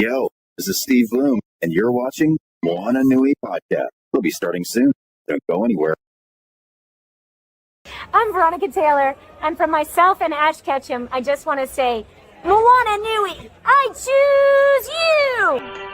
Yo, this is Steve Bloom, and you're watching Moana Nui Podcast. We'll be starting soon. Don't go anywhere. I'm Veronica Taylor, and from myself and Ash Ketchum, I just want to say, Moana Nui, I choose you!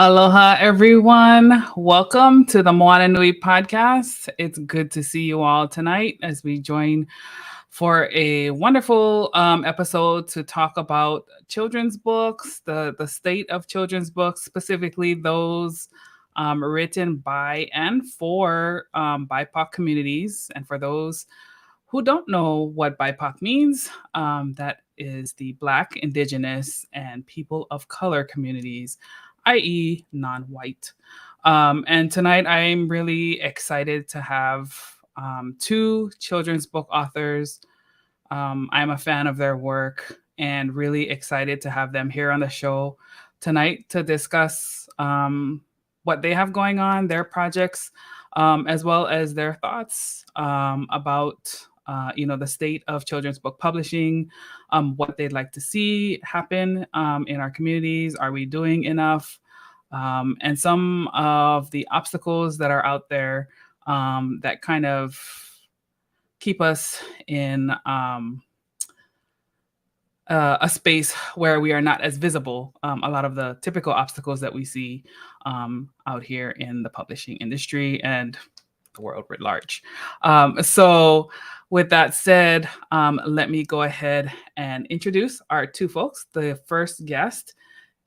Aloha, everyone. Welcome to the Moana Nui Podcast. It's good to see you all tonight as we join for a wonderful episode to talk about children's books, the state of children's books, specifically those written by and for BIPOC communities. And for those who don't know what BIPOC means, that is the Black, Indigenous, and people of color communities, i.e. non-white. And tonight I'm really excited to have two children's book authors. I'm a fan of their work and really excited to have them here on the show tonight to discuss what they have going on, their projects, as well as their thoughts about the state of children's book publishing, what they'd like to see happen in our communities. Are we doing enough? And some of the obstacles that are out there that kind of keep us in a space where we are not as visible. A lot of the typical obstacles that we see out here in the publishing industry and the world writ large. So with that said, let me go ahead and introduce our two folks. The first guest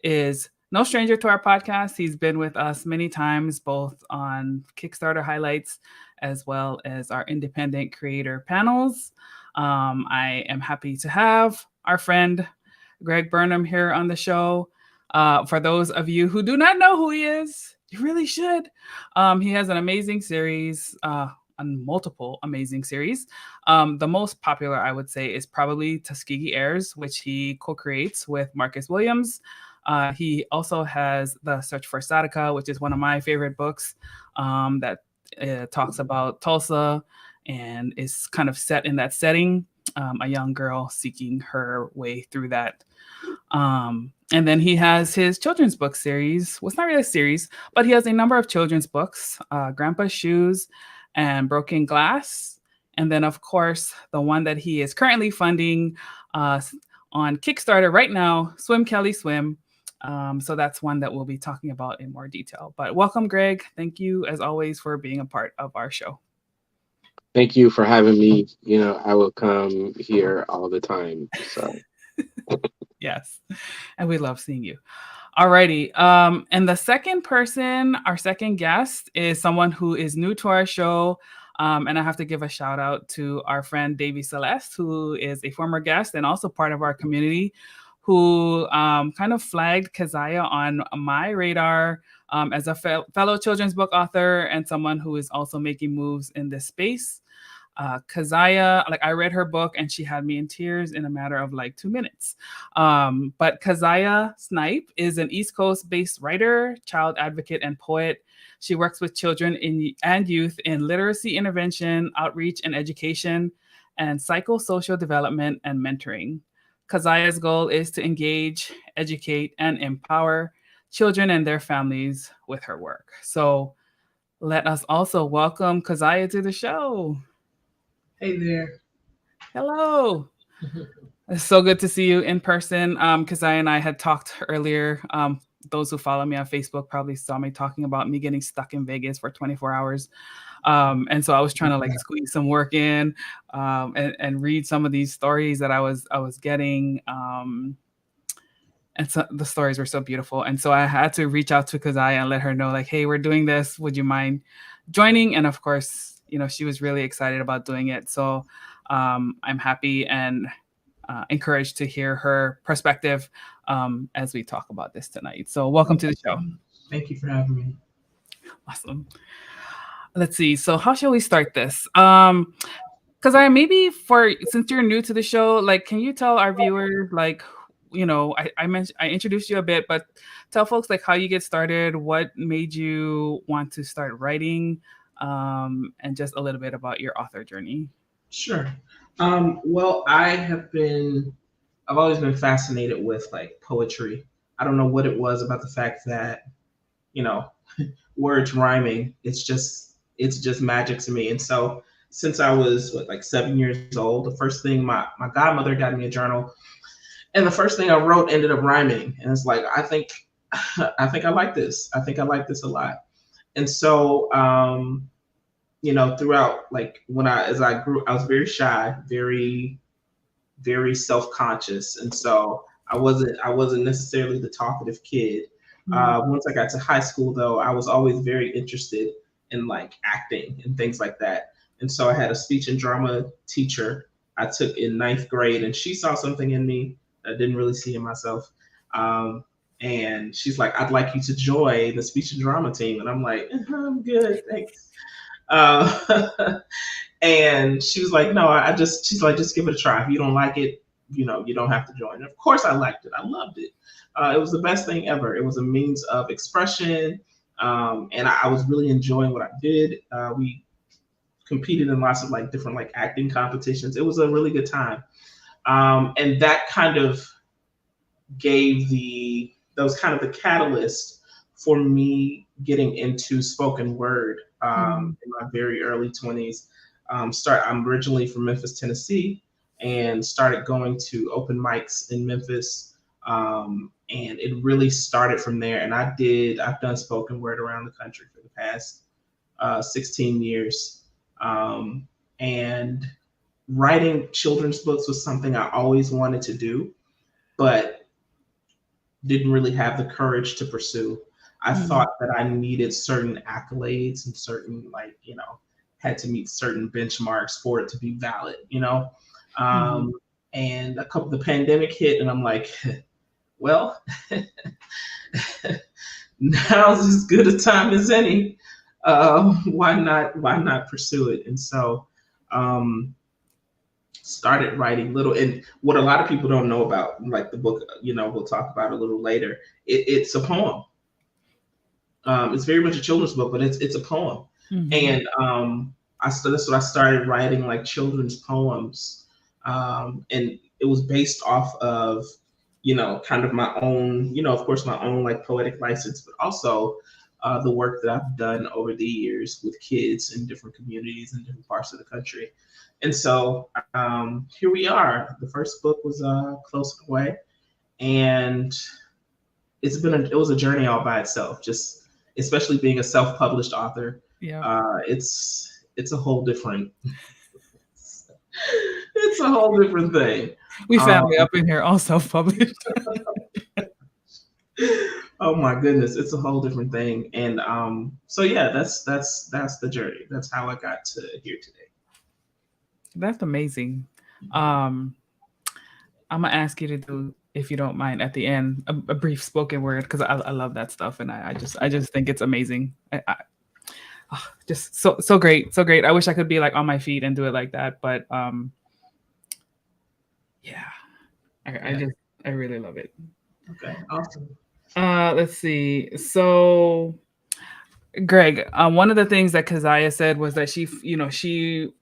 is no stranger to our podcast. He's been with us many times, both on Kickstarter highlights as well as our independent creator panels. I am happy to have our friend Greg Burnham here on the show. For those of you who do not know who he is, you really should. He has an amazing series, multiple amazing series. The most popular, I would say, is probably Tuskegee Heirs, which he co-creates with Marcus Williams. He also has The Search for Sadaka, which is one of my favorite books that talks about Tulsa and is kind of set in that setting, a young girl seeking her way through that. And then he has his children's book series. Well, it's not really a series, but he has a number of children's books, Grandpa's Shoes and Broken Glass. And then, of course, the one that he is currently funding on Kickstarter right now, Swim Kelly Swim. So that's one that we'll be talking about in more detail. But welcome, Greg. Thank you, as always, for being a part of our show. Thank you for having me. I will come here all the time. So yes, and we love seeing you. Alrighty. And the second person, our second guest, is someone who is new to our show. And I have to give a shout out to our friend Davy Celeste, who is a former guest and also part of our community, who kind of flagged Keziah on my radar as a fellow children's book author and someone who is also making moves in this space. Keziah, I read her book and she had me in tears in a matter of 2 minutes. But Keziah Snipe is an East Coast-based writer, child advocate, and poet. She works with children and youth in literacy intervention, outreach and education, and psychosocial development and mentoring. Keziah's goal is to engage, educate, and empower children and their families with her work. So let us also welcome Keziah to the show. Hey there. Hello. It's so good to see you in person. Keziah and I had talked earlier. Those who follow me on Facebook probably saw me talking about me getting stuck in Vegas for 24 hours. And so I was trying to like squeeze some work in and read some of these stories that I was getting. and so the stories were so beautiful. And so I had to reach out to Kazaya and let her know, like, hey, we're doing this. Would you mind joining? And of course, she was really excited about doing it. So I'm happy and encouraged to hear her perspective as we talk about this tonight. So welcome to the show. Thank you for having me. Awesome. Let's see. So how shall we start this? Because since you're new to the show, like, can you tell our viewers, like, I introduced you a bit, but tell folks like how you get started, what made you want to start writing, and just a little bit about your author journey. Sure. Well, I've always been fascinated with like poetry. I don't know what it was about the fact that, words rhyming, it's just magic to me. And so since I was 7 years old, the first thing my godmother got me a journal, and the first thing I wrote ended up rhyming. And it's like, I think I like this. I think I like this a lot. And so, throughout, like, as I grew, I was very shy, very, very self-conscious. And so I wasn't necessarily the talkative kid. Once I got to high school, though, I was always very interested in like acting and things like that. And so I had a speech and drama teacher I took in 9th grade, and she saw something in me I didn't really see in myself. And she's like, I'd like you to join the speech and drama team. And I'm like, I'm good, thanks. And she was like, no, she's like, just give it a try. If you don't like it, you don't have to join. And of course I liked it. I loved it. It was the best thing ever. It was a means of expression. And I was really enjoying what I did. We competed in lots of like different like acting competitions. It was a really good time. And that kind of that was kind of the catalyst for me getting into spoken word in my very early 20s. I'm originally from Memphis, Tennessee, and started going to open mics in Memphis. And it really started from there. And I've done spoken word around the country for the past 16 years. And writing children's books was something I always wanted to do, but didn't really have the courage to pursue. I thought that I needed certain accolades and certain, like, had to meet certain benchmarks for it to be valid, And the pandemic hit, and I'm like, well, now's as good a time as any. Why not pursue it? And so started writing little, and what a lot of people don't know about, like the book, we'll talk about a little later. It's a poem. It's very much a children's book, but it's a poem. And that's what I started writing, like children's poems. And it was based off of, kind of my own, of course, my own like poetic license, but also the work that I've done over the years with kids in different communities in different parts of the country. And so here we are. The first book was Close Away, and it was a journey all by itself, just especially being a self-published author. Yeah. It's a whole different thing. We family up in here, all self-published. Oh my goodness, it's a whole different thing. And so yeah, that's the journey. That's how I got to here today. That's amazing. I'm gonna ask you to do, if you don't mind, at the end, a brief spoken word, because I love that stuff, and I just think it's amazing. Just so great, so great. I wish I could be like on my feet and do it like that, but yeah, I really love it. Okay, awesome. Let's see. So, Greg, one of the things that Kazaya said was that she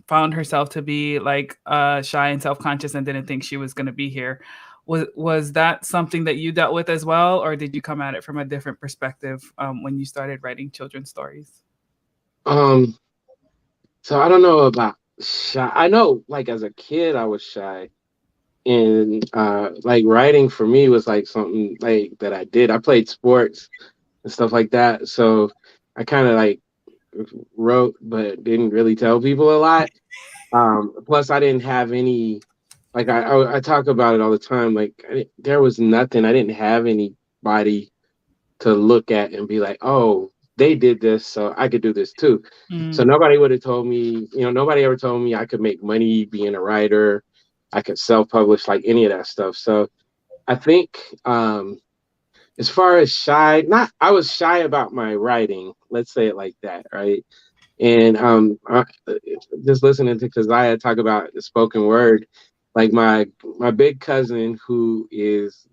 found herself to be like shy and self-conscious and didn't think she was going to be here. Was that something that you dealt with as well, or did you come at it from a different perspective when you started writing children's stories? So I don't know about shy. I know, like, as a kid, I was shy. And like writing for me was like something like that I did. I played sports and stuff like that. So I kind of like wrote, but didn't really tell people a lot. Plus I didn't have any like I talk about it all the time. Like there was nothing. I didn't have anybody to look at and be like, oh, they did this, so I could do this too. So Mm, nobody would have told me, nobody ever told me I could make money being a writer. I could self-publish, like any of that stuff. So I think as far as shy, not I was shy about my writing. Let's say it like that, right? And just listening to Keziah talk about the spoken word, like my big cousin who is,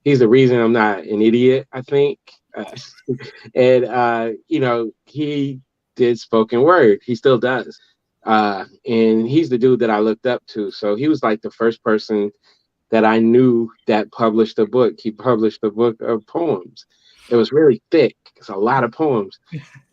he's the reason I'm not an idiot, I think. And he did spoken word. He still does. And he's the dude that I looked up to. So he was like the first person that I knew that published a book. He published a book of poems. It was really thick. It's a lot of poems.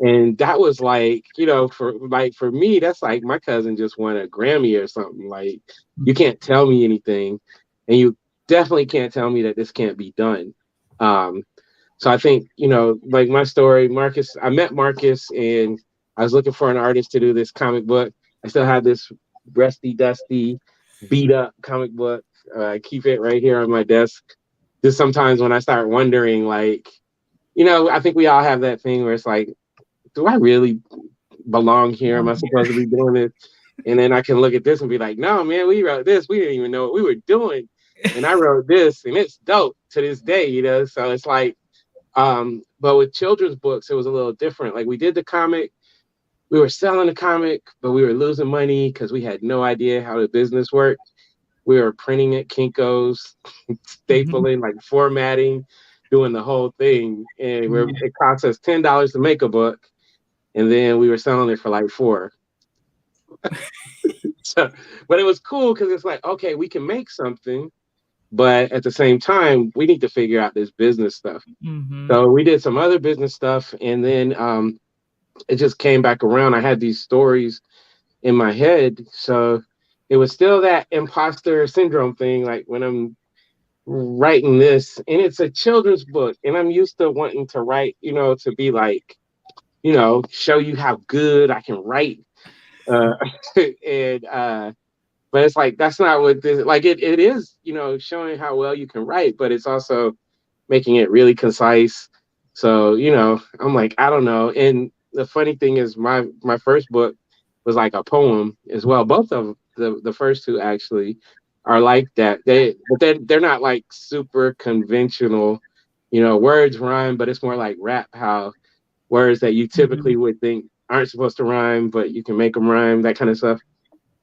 And that was like, for me, that's like my cousin just won a Grammy or something. Like, you can't tell me anything, and you definitely can't tell me that this can't be done. So I think, like my story, Marcus, I met Marcus and I was looking for an artist to do this comic book. I still have this rusty, dusty, beat up comic book. I keep it right here on my desk. Just sometimes when I start wondering, like, I think we all have that thing where it's like, do I really belong here? Am I supposed to be doing this? And then I can look at this and be like, no, man, we wrote this. We didn't even know what we were doing. And I wrote this and it's dope to this day, So it's like, but with children's books, it was a little different. Like we did the comic, we were selling the comic, but we were losing money because we had no idea how the business worked. We were printing at Kinko's, stapling, like formatting, doing the whole thing. And it cost us $10 to make a book. And then we were selling it for like $4. So, but it was cool because it's like, okay, we can make something, but at the same time, we need to figure out this business stuff. mm-hmm. So we did some other business stuff, and then it just came back around. I had these stories in my head, so it was still that imposter syndrome thing. Like when I'm writing this, and it's a children's book, and I'm used to wanting to write, to be like, show you how good I can write. But it's like, that's not what this, like, it is, showing how well you can write, but it's also making it really concise. So, I'm like, I don't know. And the funny thing is my first book was like a poem as well. Both of the first two actually are like that. They're not like super conventional, words rhyme, but it's more like rap, how words that you typically would think aren't supposed to rhyme, but you can make them rhyme, that kind of stuff.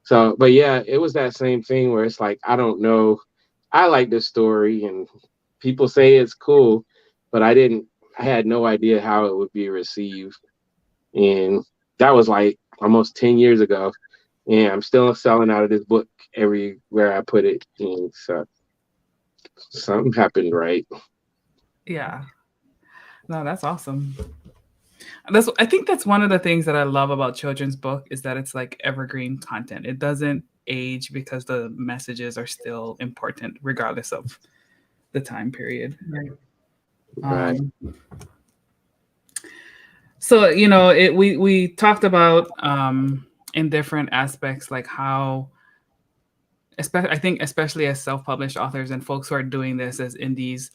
So, but yeah, it was that same thing where it's like, I don't know. I like this story and people say it's cool, but I had no idea how it would be received. And that was like almost 10 years ago. And I'm still selling out of this book everywhere I put it. And so something happened, right? Yeah. No, that's awesome. I think that's one of the things that I love about children's book is that it's like evergreen content. It doesn't age because the messages are still important regardless of the time period. Right. So, we talked about in different aspects, like how, I think especially as self-published authors and folks who are doing this as indies,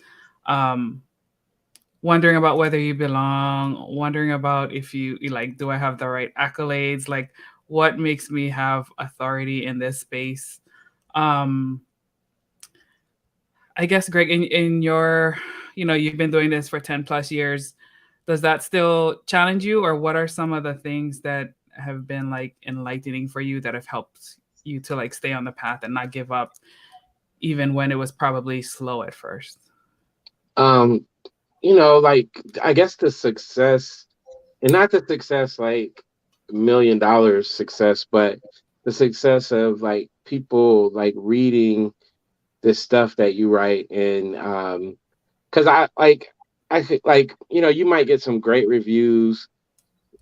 wondering about whether you belong, wondering about if you like, do I have the right accolades? Like, what makes me have authority in this space? I guess, Greg, in your, you've been doing this for 10 plus years. Does that still challenge you? Or what are some of the things that have been like enlightening for you that have helped you to like stay on the path and not give up, even when it was probably slow at first? Like, I guess the success, and not the success like $1 million success, but the success of like people like reading the stuff that you write. And because I think like, you might get some great reviews,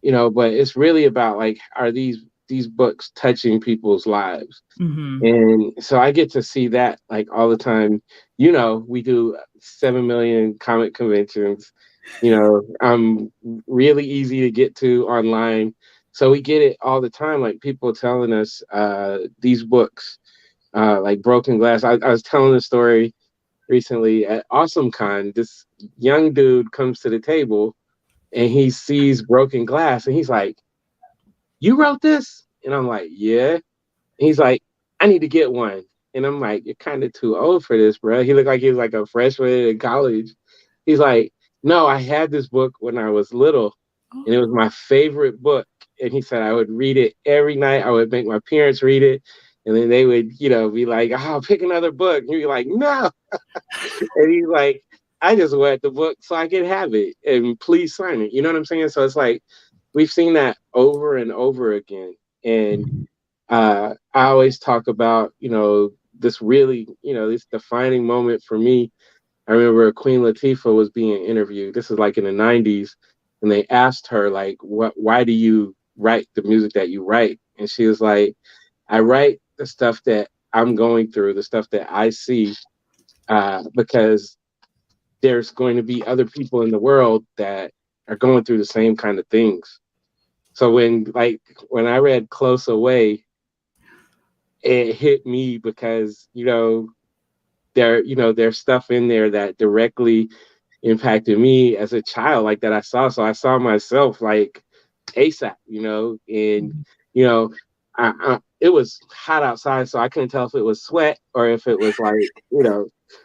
but it's really about like, are these books touching people's lives? Mm-hmm. And so I get to see that like all the time. We do 7 million comic conventions. I'm really easy to get to online. So we get it all the time, like people telling us these books like broken glass. I was telling a story recently at AwesomeCon. This young dude comes to the table and he sees broken glass and he's like, "You wrote this?" And I'm like, "Yeah." And he's like, "I need to get one." And I'm like, "You're kind of too old for this, bro." He looked like he was like a freshman in college. He's like, "No, I had this book when I was little and it was my favorite book." And he said I would read it every night. I would make my parents read it. And then they would, be like, "Oh, pick another book." And you'd be like, "No." And he's like, "I just want the book so I can have it. And please sign it." You know what I'm saying? So it's like, we've seen that over and over again. And I always talk about, this really, this defining moment for me. I remember Queen Latifah was being interviewed. This is like in the 90s. And they asked her, like, why do you write the music that you write? And she was like, "I write the stuff that I'm going through, the stuff that I see, because there's going to be other people in the world that are going through the same kind of things." So when I read Close Away, it hit me because, there's stuff in there that directly impacted me as a child, like that I saw. So I saw myself like ASAP, and it was hot outside, so I couldn't tell if it was sweat or if it was like,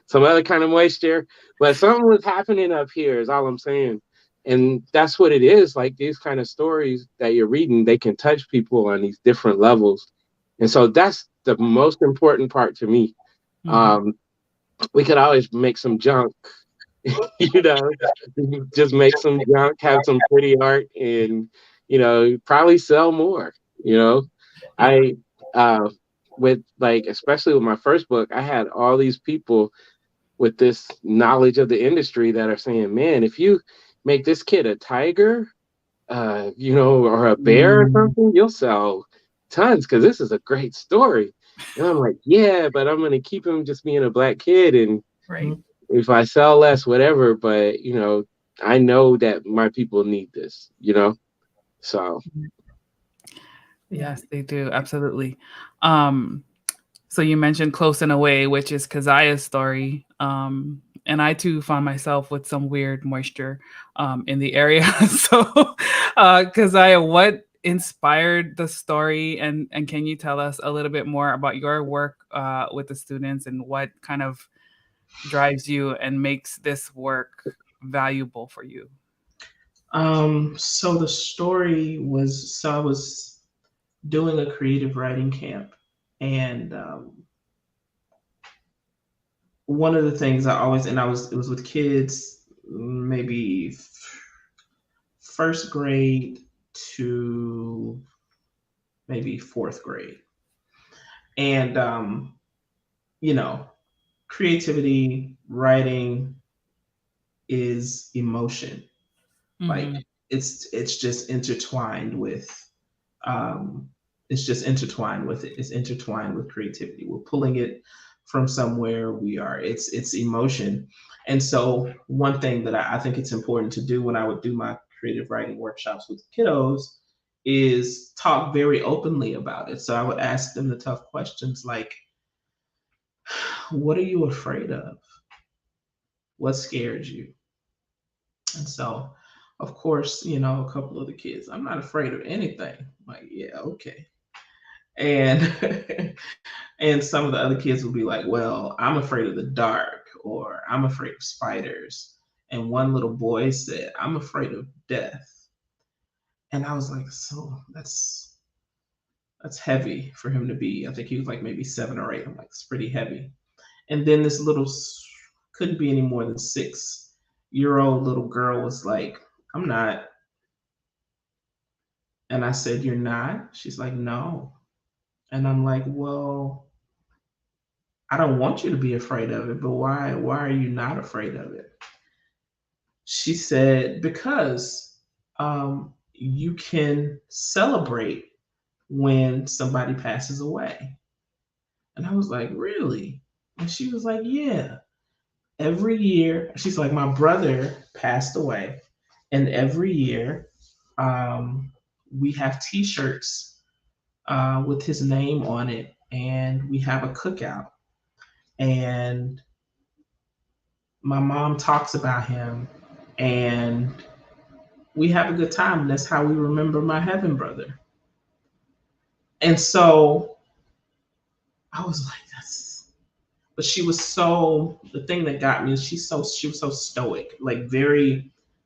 some other kind of moisture, but something was happening up here is all I'm saying. And that's what it is. Like, these kind of stories that you're reading, they can touch people on these different levels. And so that's the most important part to me. We could always make some junk, you know, just make some junk, have some pretty art, and, probably sell more, I, with like, especially with my first book, I had all these people with this knowledge of the industry that are saying, "Man, if you make this kid a tiger, or a bear or something, you'll sell tons because this is a great story." And I'm like, "Yeah, but I'm gonna keep him just being a black kid, and Right. if I sell less, whatever. But I know that my people need this, So Yes, they do. Absolutely. So you mentioned Close and Away, which is Keziah's story. And I too found myself with some weird moisture in the area. So, Keziah, what inspired the story? And can you tell us a little bit more about your work with the students and what kind of drives you and makes this work valuable for you? So the story was, so I was doing a creative writing camp, and one of the things it was with kids, maybe first grade to maybe fourth grade. And, creativity, writing is emotion. Like, it's just intertwined with, it's intertwined with creativity. We're pulling it from somewhere. It's emotion. And so one thing that I think it's important to do when I would do my creative writing workshops with kiddos is talk very openly about it. So I would ask them the tough questions like, what are you afraid of? What scared you? And so, of course, a couple of the kids, "I'm not afraid of anything." I'm like, "Yeah, okay." And and some of the other kids will be like, "Well, I'm afraid of the dark," or "I'm afraid of spiders." And one little boy said, "I'm afraid of death." And I was like, so that's heavy for him to be. I think he was like maybe 7 or 8. I'm like, it's pretty heavy. And then this couldn't be any more than 6-year-old little girl was like, "I'm not." And I said, "You're not?" She's like, "No." And I'm like, "Well, I don't want you to be afraid of it, but why are you not afraid of it?" She said, "Because you can celebrate when somebody passes away." And I was like, "Really?" And she was like, "Yeah. Every year," she's like, "my brother passed away, and every year we have T-shirts with his name on it, and we have a cookout. And my mom talks about him, and we have a good time. And that's how we remember my heaven brother. And so I was like, that's, but she was so, the thing that got me is she was so stoic, like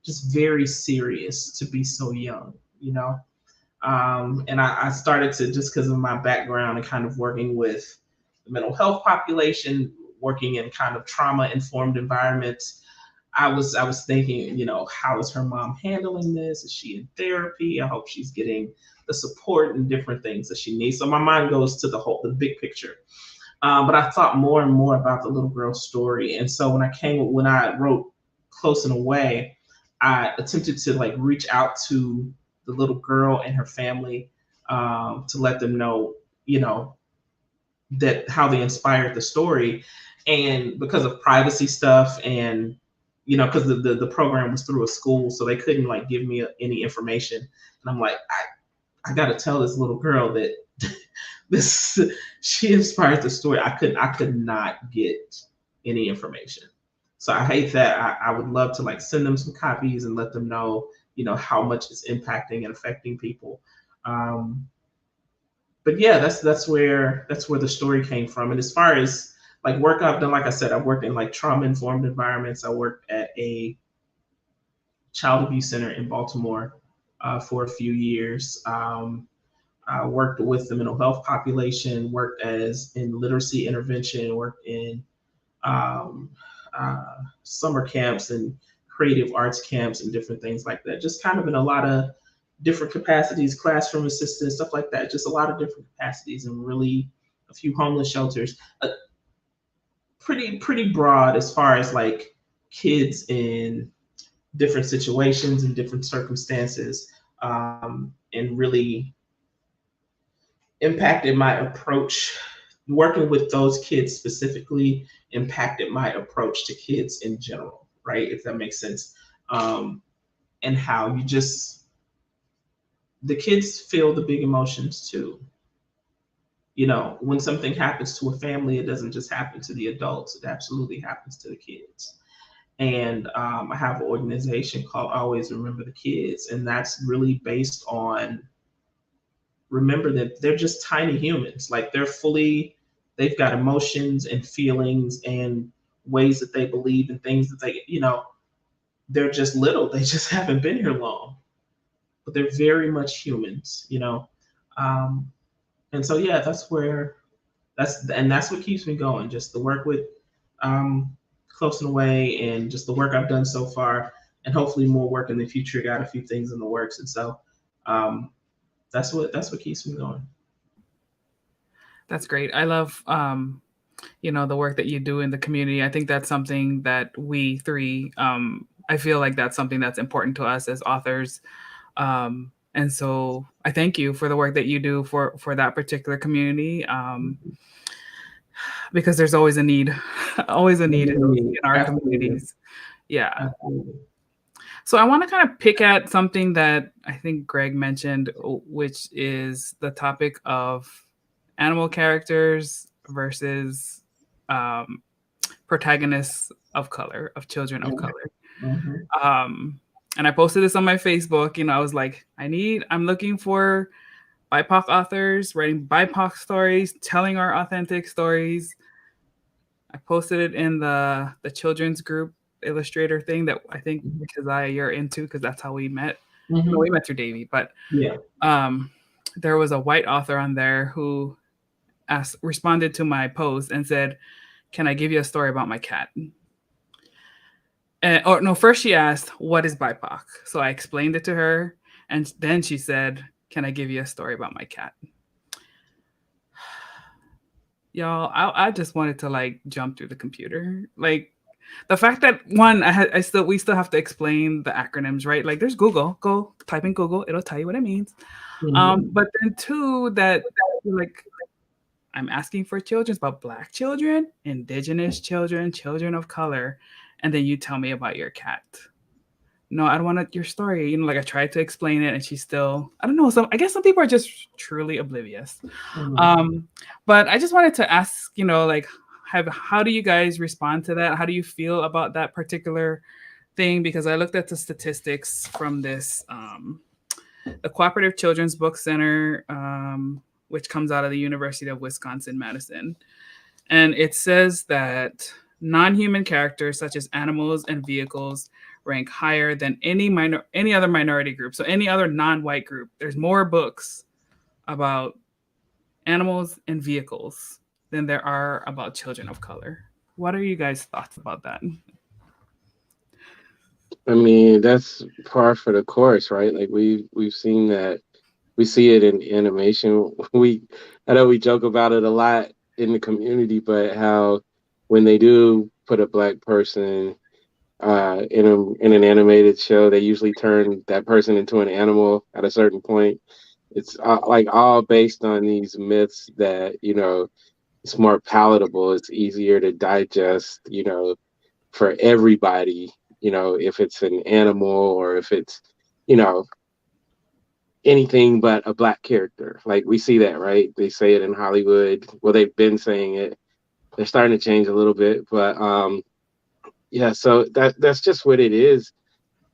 just very serious to be so young, you know? And I started to, just because of my background and kind of working with the mental health population, working in kind of trauma informed environments, I was thinking, you know, how is her mom handling this? Is she in therapy? I hope she's getting the support and different things that she needs. So my mind goes to the big picture. But I thought more and more about the little girl's story. And so when I wrote Close and Away, I attempted to like reach out to the little girl and her family to let them know, you know, that how they inspired the story. And because of privacy stuff and, you know, because the program was through a school, so they couldn't like give me any information. And I'm like, I got to tell this little girl that she inspired the story. I could not get any information. So I hate that. I would love to like send them some copies and let them know, you know, how much it's impacting and affecting people. But yeah, that's where the story came from. And as far as like work I've done, like I said, I've worked in like trauma informed environments. I worked at a child abuse center in Baltimore for a few years. I worked with the mental health population, worked in literacy intervention, worked in summer camps and creative arts camps and different things like that. Just kind of in a lot of different capacities, classroom assistant, stuff like that. Just a lot of different capacities and really a few homeless shelters. Pretty broad as far as like kids in different situations and different circumstances, and really impacted my approach. Working with those kids specifically impacted my approach to kids in general, right? If that makes sense. And how the kids feel the big emotions too. You know, when something happens to a family, it doesn't just happen to the adults, it absolutely happens to the kids. And I have an organization called Always Remember the Kids, and that's really based on remember that they're just tiny humans. Like they've got emotions and feelings and ways that they believe and things that they, you know, they're just little. They just haven't been here long, but they're very much humans, you know? And so, yeah, that's what keeps me going. Just the work with Close and Away and just the work I've done so far, and hopefully more work in the future. Got a few things in the works. And so, that's what keeps me going. That's great. I love, you know, the work that you do in the community. I think that's something that we three, I feel like that's something that's important to us as authors. And so I thank you for the work that you do for that particular community, because there's always a need, in our communities. Yeah. Absolutely. So I want to kind of pick at something that I think Greg mentioned, which is the topic of animal characters versus protagonists of color, of children of color. Mm-hmm. And I posted this on my Facebook. You know, I was like, I'm looking for BIPOC authors writing BIPOC stories, telling our authentic stories. I posted it in the children's group illustrator thing that I think you're into, because that's how we met. Mm-hmm. No, we met through Davey, but yeah. There was a white author on there who responded to my post and said, "Can I give you a story about my cat?" First she asked, "What is BIPOC?" So I explained it to her, and then she said, "Can I give you a story about my cat?" Y'all, I just wanted to like jump through the computer. Like the fact that we still have to explain the acronyms, right? Like there's Google, go type in Google, it'll tell you what it means. Mm-hmm. But then two, that like I'm asking for children, about Black children, Indigenous children, children of color, and then you tell me about your cat. no, I don't want your story. You know, like I tried to explain it and she's still, I don't know. I guess some people are just truly oblivious. But I just wanted to ask, you know, like, how do you guys respond to that? How do you feel about that particular thing? Because I looked at the statistics from this, the Cooperative Children's Book Center, which comes out of the University of Wisconsin-Madison. And it says that non-human characters such as animals and vehicles rank higher than any other minority group. So any other non-white group, there's more books about animals and vehicles than there are about children of color. What are you guys' thoughts about that? I mean, that's par for the course, right? Like we've seen that. We see it in animation. I know we joke about it a lot in the community, but how when they do put a Black person in an animated show, they usually turn that person into an animal at a certain point. It's like all based on these myths that, you know, it's more palatable, it's easier to digest, you know, for everybody, you know, if it's an animal or if it's, you know, anything but a Black character. Like we see that, right? They say it in Hollywood. Well, they've been saying it. They're starting to change a little bit, but yeah, so that's just what it is.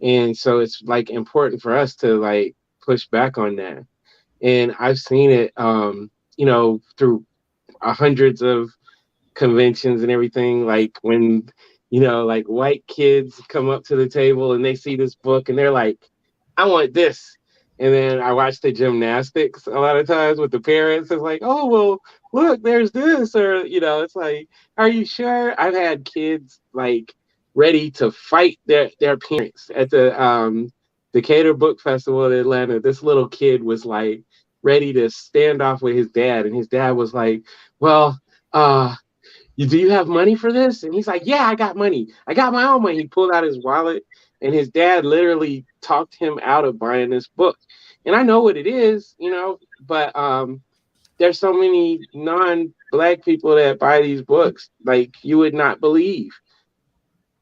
And so it's like important for us to like push back on that. And I've seen it you know, through hundreds of conventions and everything, like when, you know, like white kids come up to the table and they see this book and they're like, I want this. And then I watch the gymnastics a lot of times with the parents. It's like, oh, well, look, there's this. Or, you know, it's like, are you sure? I've had kids like ready to fight their parents at the Decatur Book Festival in Atlanta. This little kid was like ready to stand off with his dad. And his dad was like, well, do you have money for this? And he's like, yeah, I got money. I got my own money. He pulled out his wallet and his dad literally talked him out of buying this book. And I know what it is, you know, but there's so many non-Black people that buy these books, like you would not believe.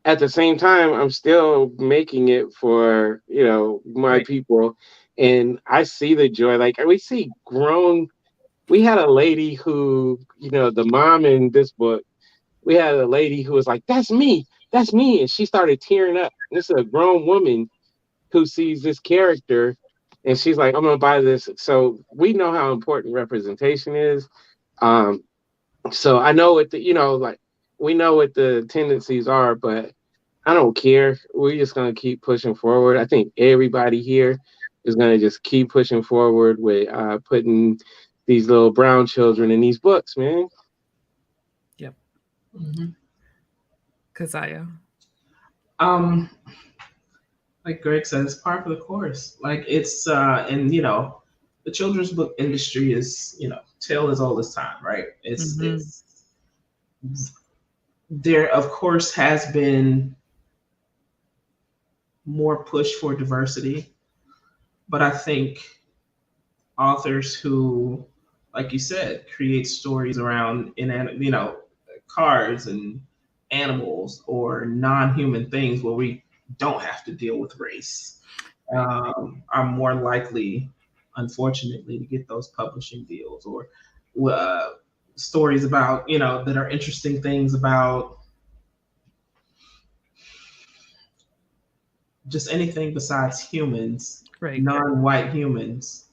At the same time, I'm still making it for, you know, my people. And I see the joy. Like we see we had a lady who, you know, the mom in this book, we had a lady who was like, that's me. And she started tearing up. This is a grown woman who sees this character and she's like, I'm going to buy this. So we know how important representation is. So I know what you know, like we know what the tendencies are, but I don't care. We're just going to keep pushing forward. I think everybody here is going to just keep pushing forward with putting these little brown children in these books, man. Yep. Keziah. Like Greg said, it's par for the course. Like it's and you know, the children's book industry is, you know, tale as old as time, right? It's there of course has been more push for diversity, but I think authors who, like you said, create stories around you know, cars and animals or non-human things where we don't have to deal with race are more likely, unfortunately, to get those publishing deals or stories about, you know, that are interesting things about just anything besides humans, non-white humans.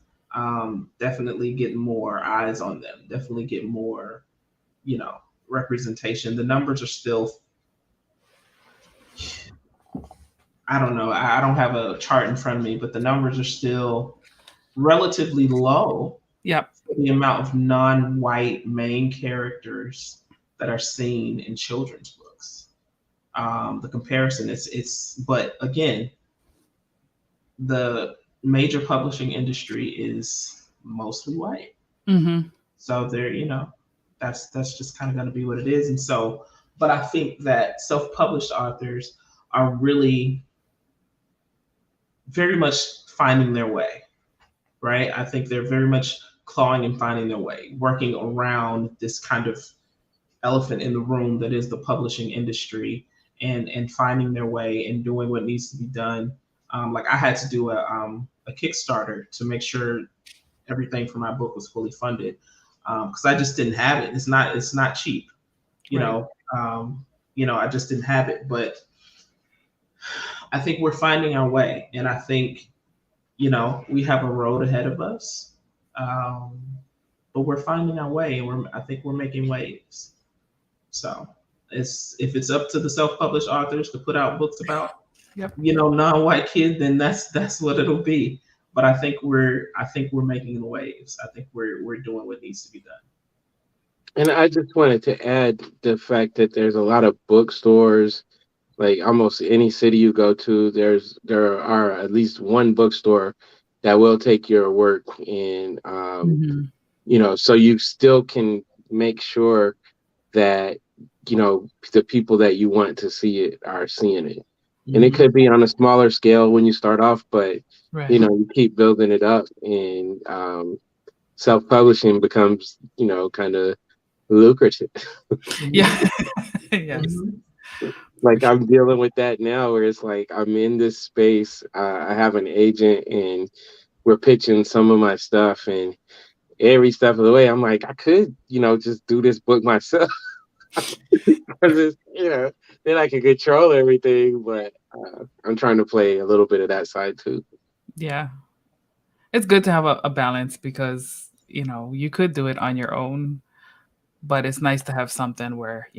Definitely get more eyes on them, definitely get more, you know, representation. The numbers are still, I don't know, I don't have a chart in front of me, but the numbers are still relatively low. Yep. For the amount of non-white main characters that are seen in children's books. The comparison it's but again, the major publishing industry is mostly white. So there, you know, that's just kind of going to be what it is. And so, but I think that self-published authors are really very much finding their way, right? I think they're very much clawing and finding their way, working around this kind of elephant in the room that is the publishing industry, and finding their way and doing what needs to be done Like I had to do a Kickstarter to make sure everything for my book was fully funded, because I just didn't have it. It's not cheap, you Right. know. I just didn't have it. But I think we're finding our way, and I think we have a road ahead of us, but we're finding our way, and I think we're making waves. So if it's up to the self-published authors to put out books about Yep. non-white kids, then that's what it'll be. But I think we're making the waves. I think we're doing what needs to be done. And I just wanted to add the fact that there's a lot of bookstores. Like almost any city you go to, there are at least one bookstore that will take your work, and so you still can make sure that the people that you want to see it are seeing it. And it could be on a smaller scale when you start off, but Right. you keep building it up, and self-publishing becomes kind of lucrative. Yeah. Yes. Like I'm dealing with that now, where it's like I'm in this space. I have an agent, and we're pitching some of my stuff, and every step of the way, I'm like, I could, just do this book myself, because then I can control everything. But I'm trying to play a little bit of that side too. Yeah. It's good to have a balance, because, you could do it on your own, but it's nice to have something where,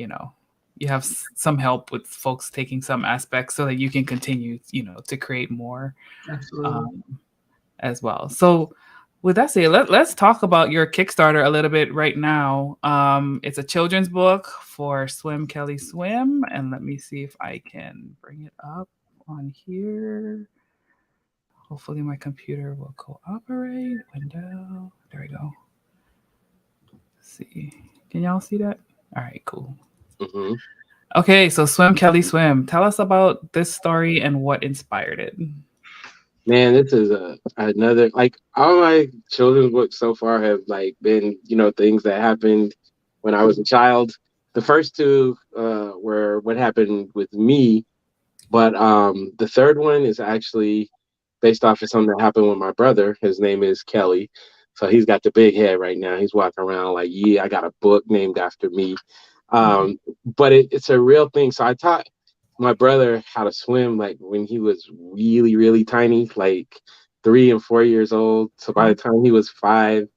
you have some help with folks taking some aspects so that you can continue, to create more. Absolutely. As well. So with that said, let's talk about your Kickstarter a little bit right now. It's a children's book for Swim Kelly Swim. And let me see if I can bring it up on here. Hopefully my computer will cooperate. Window. There we go. Let's see. Can y'all see that? All right, cool. Mm-hmm. Okay, so Swim Kelly Swim. Tell us about this story and what inspired it. Man, this is another, like, all my children's books so far have been things that happened when I was a child. The first two were what happened with me, but the third one is actually based off of something that happened with my brother. His name is Kelly, so he's got the big head right now. He's walking around like, yeah, I got a book named after me. But it's a real thing. So I taught my brother how to swim like when he was really, really tiny, like 3 and 4 years old. So by the time he was 5,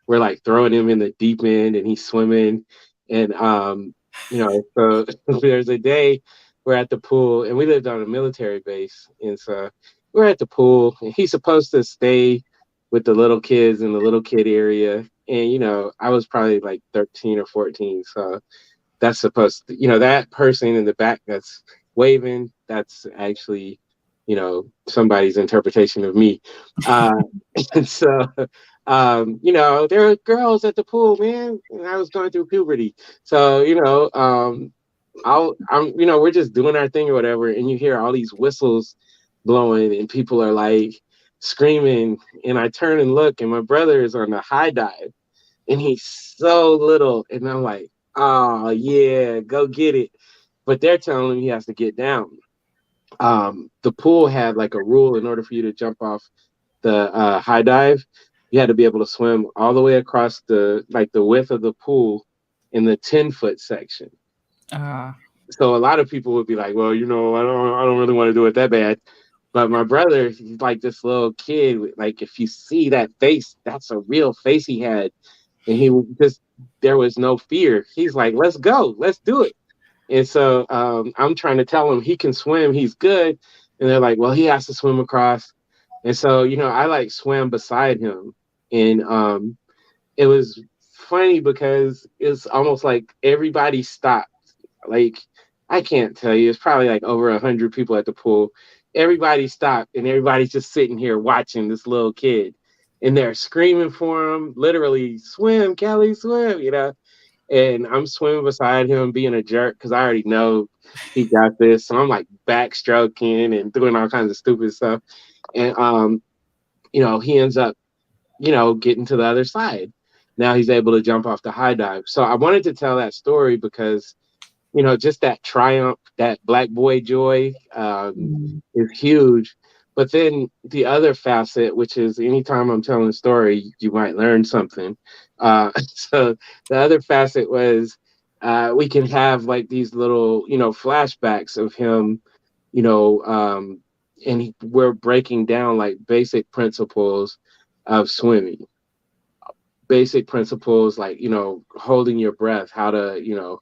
we're like throwing him in the deep end and he's swimming. And so there's a day we're at the pool, and we lived on a military base, and so we're at the pool, and he's supposed to stay with the little kids in the little kid area. And I was probably like 13 or 14, so that's supposed to, that person in the back that's waving, that's actually, somebody's interpretation of me. And so, there were girls at the pool, man, and I was going through puberty. So, we're just doing our thing or whatever, and you hear all these whistles blowing, and people are like screaming, and I turn and look, and my brother is on the high dive, and he's so little, and I'm like, oh yeah, go get it. But they're telling him he has to get down. The pool had like a rule: in order for you to jump off the high dive, you had to be able to swim all the way across the width of the pool in the 10-foot section. So a lot of people would be like, well, I don't really want to do it that bad. But my brother, he's like this little kid. Like, if you see that face, that's a real face he had. And there was no fear. He's like, let's go, let's do it. And so I'm trying to tell him he can swim, he's good. And they're like, well, he has to swim across. And so, I swam beside him. And it was funny because it's almost like everybody stopped. Like, I can't tell you, it's probably like over 100 people at the pool. Everybody stopped, and everybody's just sitting here watching this little kid. And they're screaming for him, literally, swim, Kelly, swim, And I'm swimming beside him, being a jerk, because I already know he got this. So I'm like backstroking and doing all kinds of stupid stuff. And, he ends up, getting to the other side. Now he's able to jump off the high dive. So I wanted to tell that story because, just that triumph, that black boy joy is huge. But then the other facet, which is anytime I'm telling a story, you might learn something. So the other facet was we can have like these little, flashbacks of him, we're breaking down like basic principles of swimming, basic principles like, holding your breath, how to,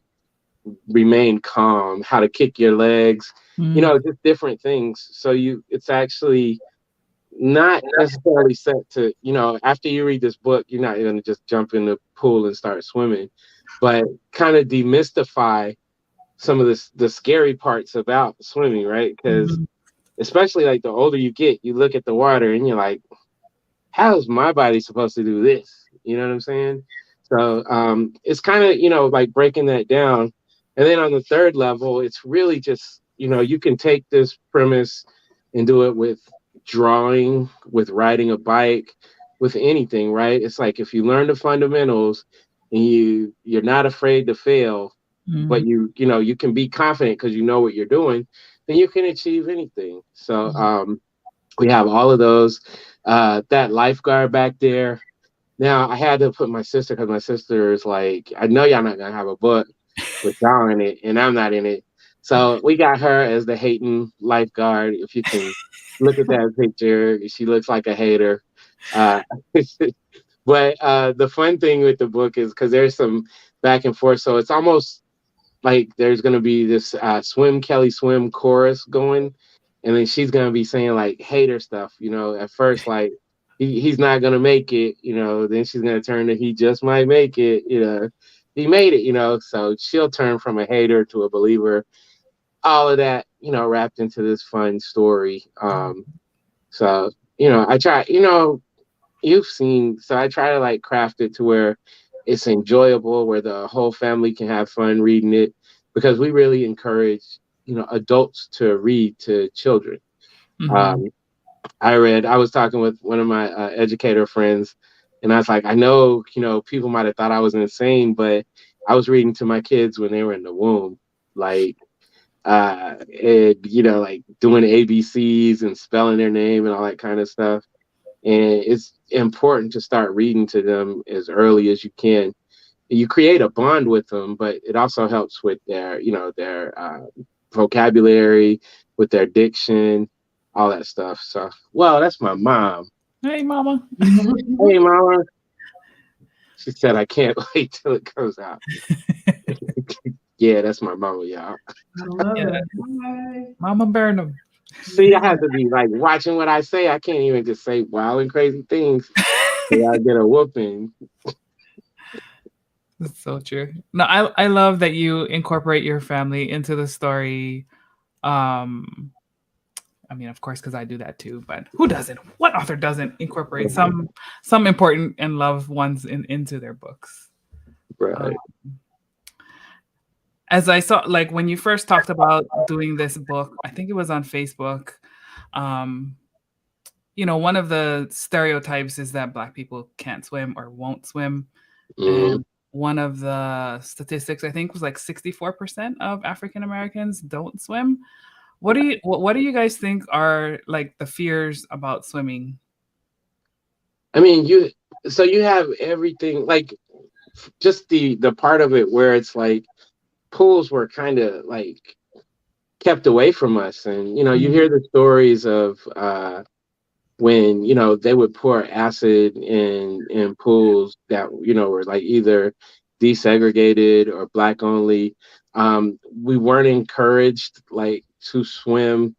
remain calm, how to kick your legs, just different things. So it's actually not necessarily set to, after you read this book, you're not going to just jump in the pool and start swimming, but kind of demystify some of the scary parts about swimming, right? Because especially like the older you get, you look at the water and you're like, how is my body supposed to do this? You know what I'm saying? So it's kind of, like breaking that down. And then on the third level, it's really just, you can take this premise and do it with drawing, with riding a bike, with anything, right? It's like if you learn the fundamentals and you're not afraid to fail, but you can be confident because you know what you're doing, then you can achieve anything. So we have all of those. That lifeguard back there. Now I had to put my sister because my sister is like, I know y'all not gonna have a book with y'all in it, and I'm not in it. So we got her as the hating lifeguard. If you can look at that picture, she looks like a hater. But the fun thing with the book is because there's some back and forth, so it's almost like there's gonna be this swim Kelly swim chorus going, and then she's gonna be saying like hater stuff, at first like he's not gonna make it, then she's gonna turn to he just might make it, he made it, so she'll turn from a hater to a believer, all of that, wrapped into this fun story. So I try, you've seen, so I try to like craft it to where it's enjoyable, where the whole family can have fun reading it, because we really encourage, adults to read to children. I was talking with one of my educator friends, and I was like, I know, people might have thought I was insane, but I was reading to my kids when they were in the womb, like, like doing ABCs and spelling their name and all that kind of stuff. And it's important to start reading to them as early as you can. You create a bond with them, but it also helps with their, their vocabulary, with their diction, all that stuff. So, well, that's my mom. Hey, mama. Hey, mama. She said, I can't wait till it comes out. Yeah, that's my mama, y'all. I love it. Hi. Mama Burnham. See, I have to be like watching what I say. I can't even just say wild and crazy things. I get a whooping. That's so true. No, I love that you incorporate your family into the story. I mean, of course, because I do that too, but who doesn't? What author doesn't incorporate some important and loved ones into their books? Right. As I saw, like when you first talked about doing this book, I think it was on Facebook. One of the stereotypes is that Black people can't swim or won't swim. And one of the statistics, I think, was like 64% of African Americans don't swim. What do you guys think are like the fears about swimming? I mean, you have everything, like just the part of it where it's like pools were kind of like kept away from us, and you hear the stories of when they would pour acid in pools that were like either desegregated or Black only. We weren't encouraged like to swim.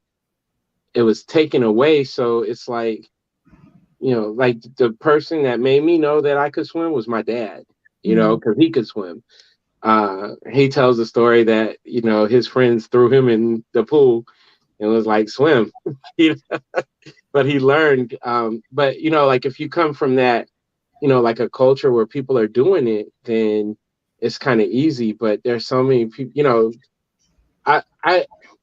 It was taken away, so it's like like the person that made me know that I could swim was my dad, because he could swim. He tells the story that his friends threw him in the pool and was like, swim. But he learned. But like if you come from that, like a culture where people are doing it, then it's kind of easy. But there's so many people.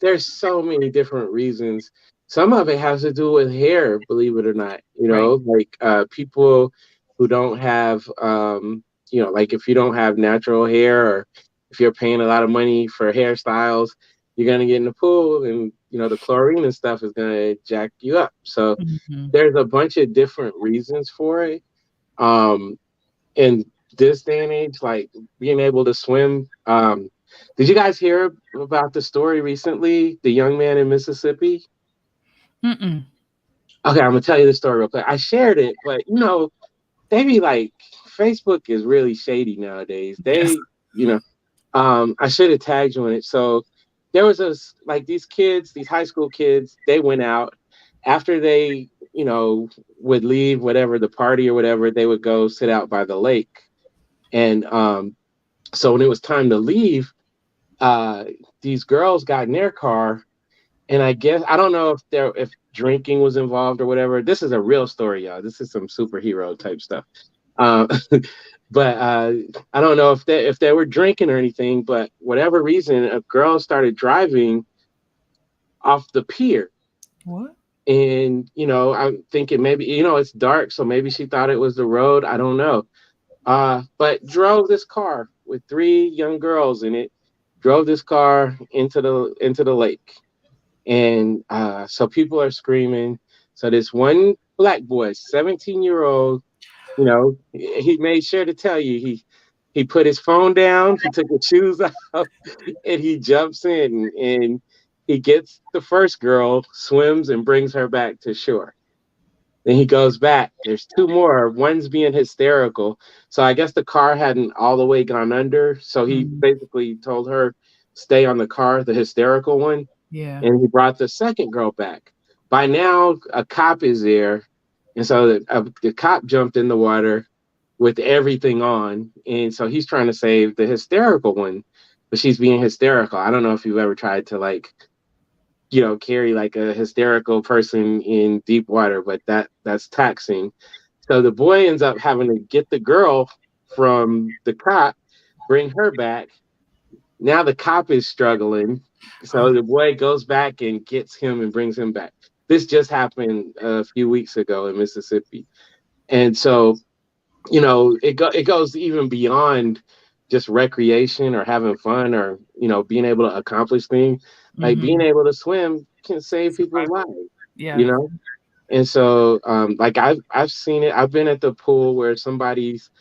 There's so many different reasons. Some of it has to do with hair, believe it or not. Like people who don't have like if you don't have natural hair, or if you're paying a lot of money for hairstyles, you're gonna get in the pool and the chlorine and stuff is gonna jack you up. So Mhm. there's a bunch of different reasons for it. In this day and age, like being able to swim. Did you guys hear about the story recently? The young man in Mississippi? Mm-mm. Okay, I'm gonna tell you the story real quick. I shared it, but they be like, Facebook is really shady nowadays. Yes. I should have tagged you in it. So there was these kids, these high school kids, they went out after they, would leave whatever the party or whatever, they would go sit out by the lake. And so when it was time to leave, these girls got in their car, and I guess I don't know if drinking was involved or whatever. This is a real story, y'all. This is some superhero type stuff. Uh, but I don't know if they were drinking or anything. But whatever reason, a girl started driving off the pier, What? and I'm thinking maybe it's dark, so maybe she thought it was the road. I don't know. But drove this car with three young girls in it. Drove this car into the lake. And so people are screaming. So this one black boy, 17-year-old, he made sure to tell you he put his phone down, he took his shoes off, and he jumps in, and he gets the first girl, swims, and brings her back to shore. Then he goes back. There's two more. One's being hysterical. So I guess the car hadn't all the way gone under. So he basically told her, stay on the car, the hysterical one. Yeah. And he brought the second girl back. By now, a cop is there. And so the cop jumped in the water with everything on. And so he's trying to save the hysterical one, but she's being hysterical. I don't know if you've ever tried to carry like a hysterical person in deep water, but that's taxing. So the boy ends up having to get the girl from the cop, bring her back. Now the cop is struggling. So the boy goes back and gets him and brings him back. This just happened a few weeks ago in Mississippi. And so, it goes even beyond just recreation or having fun or, being able to accomplish things. Like being able to swim can save people's lives, Yeah. And so, I've seen it. I've been at the pool where somebody's,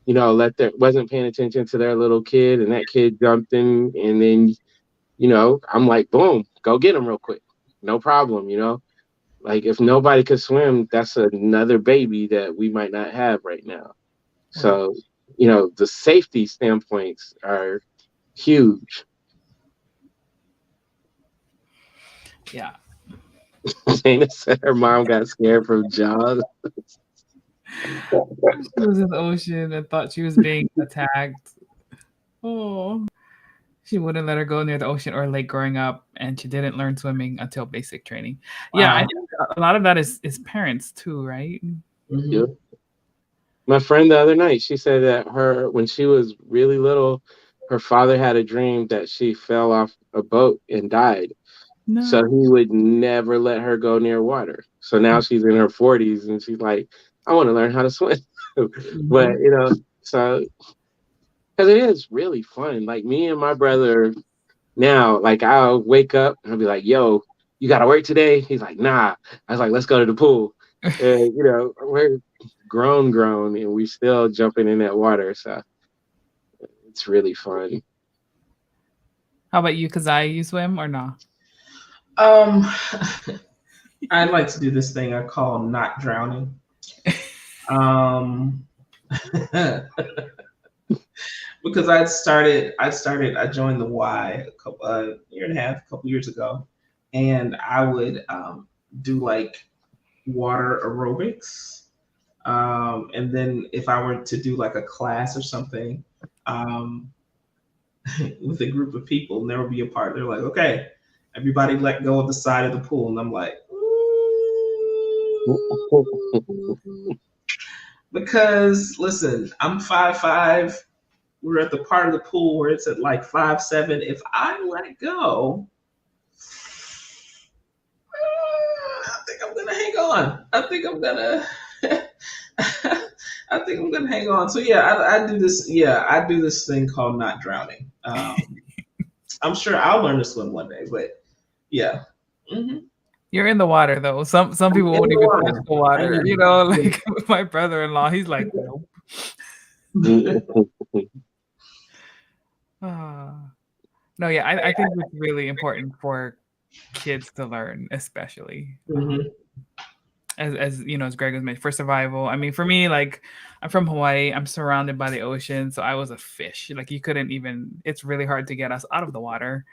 wasn't paying attention to their little kid, and that kid jumped in, and then, I'm like, boom, go get him real quick, no problem. Like if nobody could swim, that's another baby that we might not have right now. So, the safety standpoints are huge. Yeah. Dana said her mom got scared from Jaws. She was in the ocean and thought she was being attacked. Oh. She wouldn't let her go near the ocean or lake growing up, and she didn't learn swimming until basic training. Yeah, I Wow. think a lot of that is parents too, right? Mhm. Yeah. My friend the other night, she said that when she was really little, her father had a dream that she fell off a boat and died. No. So he would never let her go near water. So now she's in her 40s and she's like, I want to learn how to swim. But, so because it is really fun. Like me and my brother now, like I'll wake up and I'll be like, yo, you got to work today? He's like, nah. I was like, let's go to the pool. And, we're grown, and we still jumping in that water. So it's really fun. How about you, Kazai? You swim or no? I like to do this thing I call not drowning. Because I joined the Y a year and a half, a couple years ago, and I would do like water aerobics. And then if I were to do like a class or something with a group of people, and there would be a part, they're like, okay, everybody let go of the side of the pool. And I'm like, because listen, I'm 5'5". We're at the part of the pool where it's at like 5'7". If I let go, I think I'm gonna hang on. I think I'm gonna hang on. So yeah, I do this. Yeah, I do this thing called not drowning. I'm sure I'll learn to swim one day, but yeah. You're in the water though. Some people won't even touch the water. You know, like my brother-in-law, he's like, nope. No, yeah, I think it's really important for kids to learn, especially as you know, as Greg was mentioned, for survival. I mean, for me, like I'm from Hawaii, I'm surrounded by the ocean, so I was a fish. Like you couldn't even. It's really hard to get us out of the water.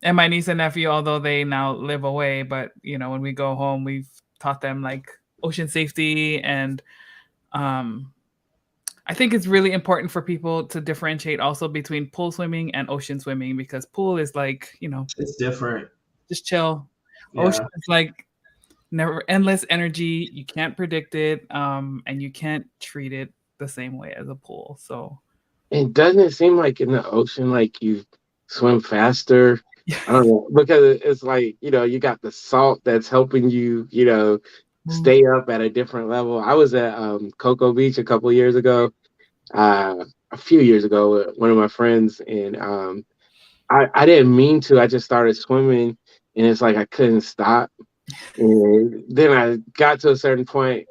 And my niece and nephew, although they now live away, but you know, when we go home, we've taught them like ocean safety and I think it's really important for people to differentiate also between pool swimming and ocean swimming because pool is like, you know, it's different. Just chill. Yeah. Ocean is like never endless energy. You can't predict it, and you can't treat it the same way as a pool. So, and doesn't it seem like in the ocean, like you swim faster? I don't know, because it's like, you know, you got the salt that's helping you, you know, stay up at a different level. I was at Cocoa Beach a couple years ago, a few years ago with one of my friends, and I didn't mean to. I just started swimming, and it's like I couldn't stop. And then I got to a certain point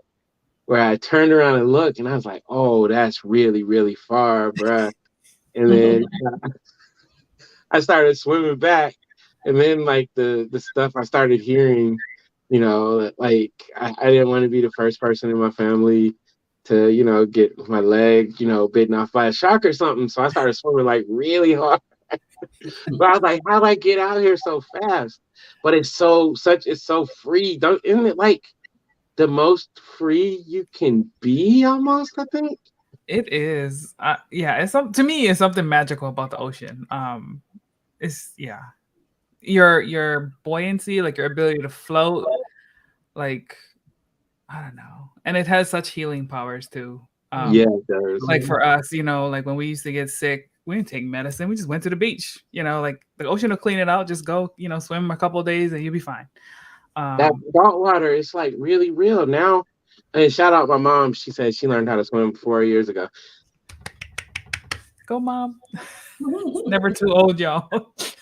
where I turned around and looked, and I was like, "Oh, that's really, really far, bruh." And then I started swimming back, and then like the stuff I started hearing, you know, like I didn't want to be the first person in my family to, you know, get my leg, you know, bitten off by a shark or something. So I started swimming like really hard. But I was like, how do I get out here so fast? But it's so free. Isn't it like the most free you can be almost, I think? It is. Yeah, to me it's something magical about the ocean. It's your buoyancy, like your ability to float, like I don't know. And it has such healing powers too. Yeah, it does. Like for us, you know, like when we used to get sick, we didn't take medicine. We just went to the beach. You know, like the ocean will clean it out. Just go, you know, swim a couple of days and you'll be fine. That salt water is like really real now. And shout out my mom. She said she learned how to swim 4 years ago. Go, Mom. It's never too old, y'all.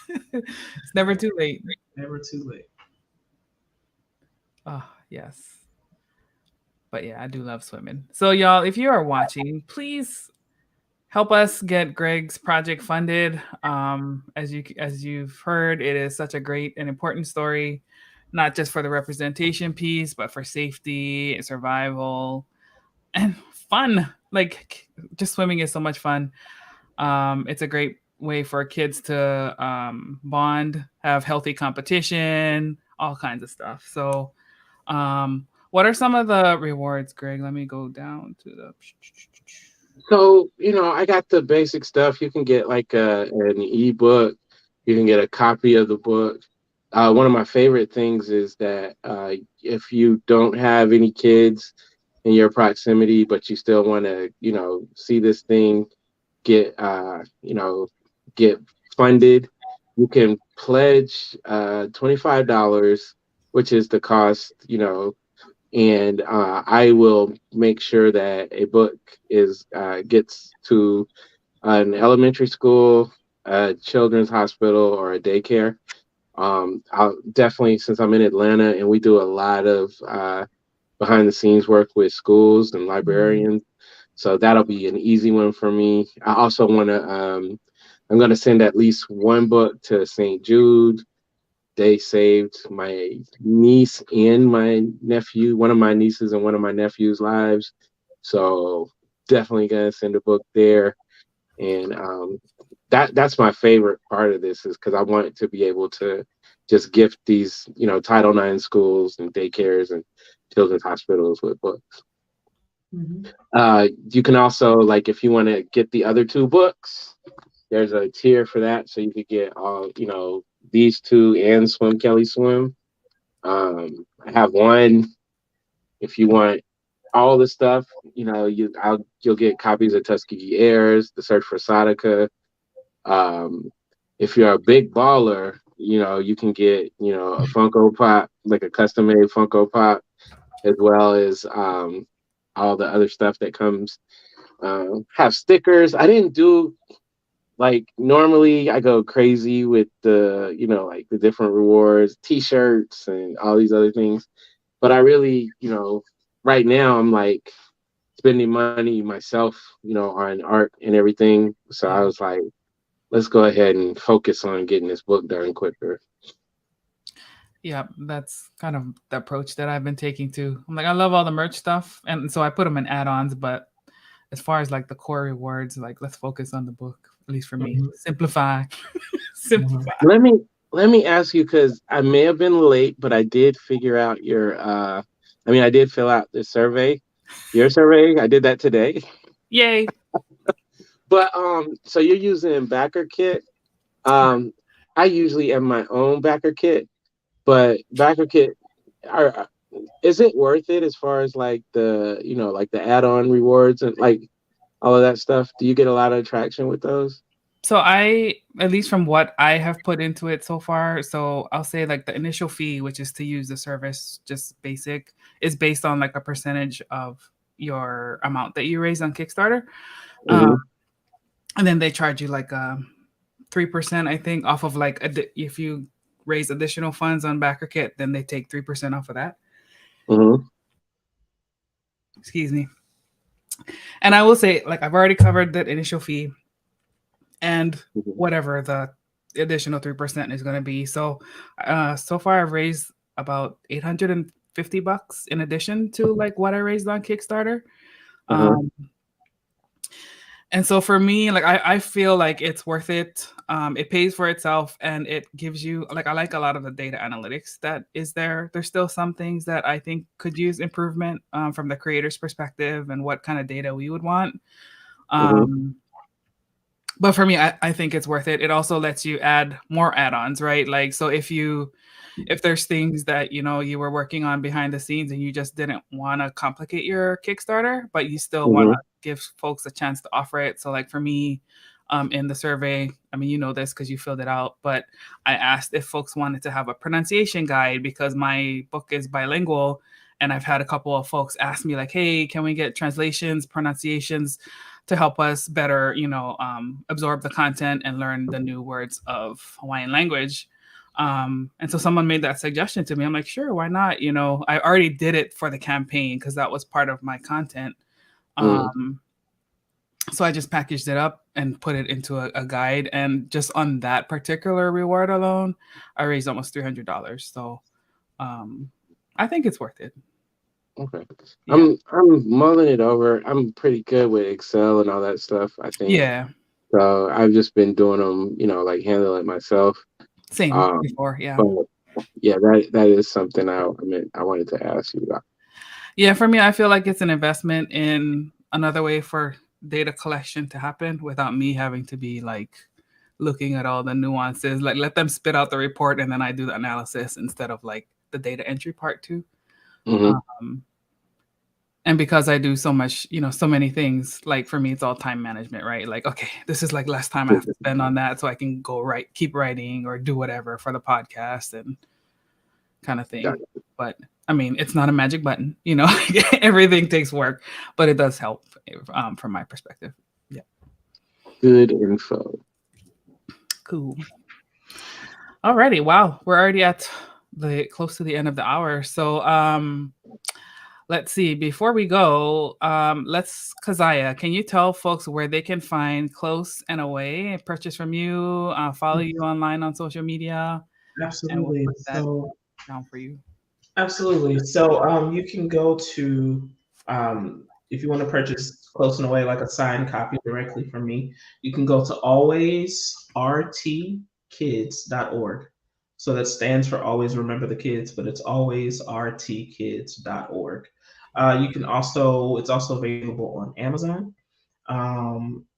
It's never too late. Never too late. Oh, yes. But yeah, I do love swimming. So y'all, if you are watching, please help us get Greg's project funded. As you've heard, it is such a great and important story, not just for the representation piece, but for safety, survival, and fun. Like just swimming is so much fun. It's a great way for kids to bond, have healthy competition, all kinds of stuff. So what are some of the rewards, Greg? Let me go down to the... So, you know, I got the basic stuff. You can get like an ebook. You can get a copy of the book. One of my favorite things is that if you don't have any kids in your proximity, but you still want to, you know, see this thing get funded, you can pledge $25, which is the cost, you know, and I will make sure that a book gets to an elementary school, a children's hospital, or a daycare. I'll definitely, since I'm in Atlanta and we do a lot of behind the scenes work with schools and librarians, so that'll be an easy one for me. I also want to, I'm going to send at least one book to St. Jude. They saved my niece and my nephew, one of my nieces and one of my nephews' lives. So definitely going to send a book there. And that's my favorite part of this, is because I want to be able to just gift these, you know, Title IX schools and daycares and children's hospitals with books. You can also, like, if you want to get the other two books, there's a tier for that. So you could get all, you know, these two and Swim Kelly Swim. I have one. If you want all the stuff, you know, you'll get copies of Tuskegee Airs, The Search for Sadaka. If you're a big baller, you know, you can get, you know, a Funko Pop, like a custom made Funko Pop, as well as all the other stuff that comes. Have stickers. I didn't do like normally I go crazy with the, you know, like the different rewards, t-shirts and all these other things. But I really, you know, right now I'm like spending money myself, you know, on art and everything. So I was like, let's go ahead and focus on getting this book done quicker. Yeah, that's kind of the approach that I've been taking too. I'm like, I love all the merch stuff, and so I put them in add-ons. But as far as like the core rewards, like let's focus on the book. At least for me, simplify, simplify. Let me ask you, because I may have been late, but I did figure out your. I did fill out the survey, your survey. I did that today. Yay! But so you're using Backer Kit. I usually am my own Backer Kit. But Backer Kit, is it worth it as far as like the, you know, like the add-on rewards and like all of that stuff? Do you get a lot of traction with those? So I, at least from what I have put into it so far, so I'll say like the initial fee, which is to use the service, just basic, is based on like a percentage of your amount that you raise on Kickstarter. And then they charge you like 3%, I think, off of like, if you raise additional funds on Backer Kit, then they take 3% off of that. Excuse me. And I will say, like, I've already covered that initial fee and whatever the additional 3% is going to be. So, so far I've raised about $850 in addition to like what I raised on Kickstarter. And so for me, like, I feel like it's worth it. It pays for itself, and it gives you, like, I like a lot of the data analytics that is there. There's still some things that I think could use improvement from the creator's perspective and what kind of data we would want. But for me, I think it's worth it. It also lets you add more add-ons, right? Like, so if there's things that, you know, you were working on behind the scenes and you just didn't want to complicate your Kickstarter, but you still want to give folks a chance to offer it. So like for me, in the survey, I mean, you know this because you filled it out, but I asked if folks wanted to have a pronunciation guide because my book is bilingual. And I've had a couple of folks ask me like, hey, can we get translations, pronunciations to help us better, you know, absorb the content and learn the new words of Hawaiian language. And so someone made that suggestion to me. I'm like, sure, why not? You know, I already did it for the campaign because that was part of my content. So I just packaged it up and put it into a guide. And just on that particular reward alone, I raised almost $300. So I think it's worth it. Okay. Yeah. I'm mulling it over. I'm pretty good with Excel and all that stuff, I think. Yeah. So I've just been doing them, you know, like handling it myself. Same before, yeah. But yeah, that is something I wanted to ask you about. Yeah, for me, I feel like it's an investment in another way for data collection to happen without me having to be like looking at all the nuances. Like let them spit out the report and then I do the analysis instead of like the data entry part too. And because I do so much, you know, so many things, like for me, it's all time management, right? Like, okay, this is like less time I have to spend on that so I can go keep writing or do whatever for the podcast and kind of thing. But I mean, it's not a magic button, you know, everything takes work, but it does help from my perspective. Yeah. Good info. Cool. Alrighty. Wow. We're already at close to the end of the hour. So, let's see. Before we go, Keziah, can you tell folks where they can find Close and Away and purchase from you, follow you online on social media? Absolutely. And we'll put that down for you. Absolutely. So you can go to, if you want to purchase Close and Away, like a signed copy directly from me, you can go to alwaysrtkids.org. So that stands for Always Remember the Kids, but it's alwaysrtkids.org. You can also, it's also available on Amazon.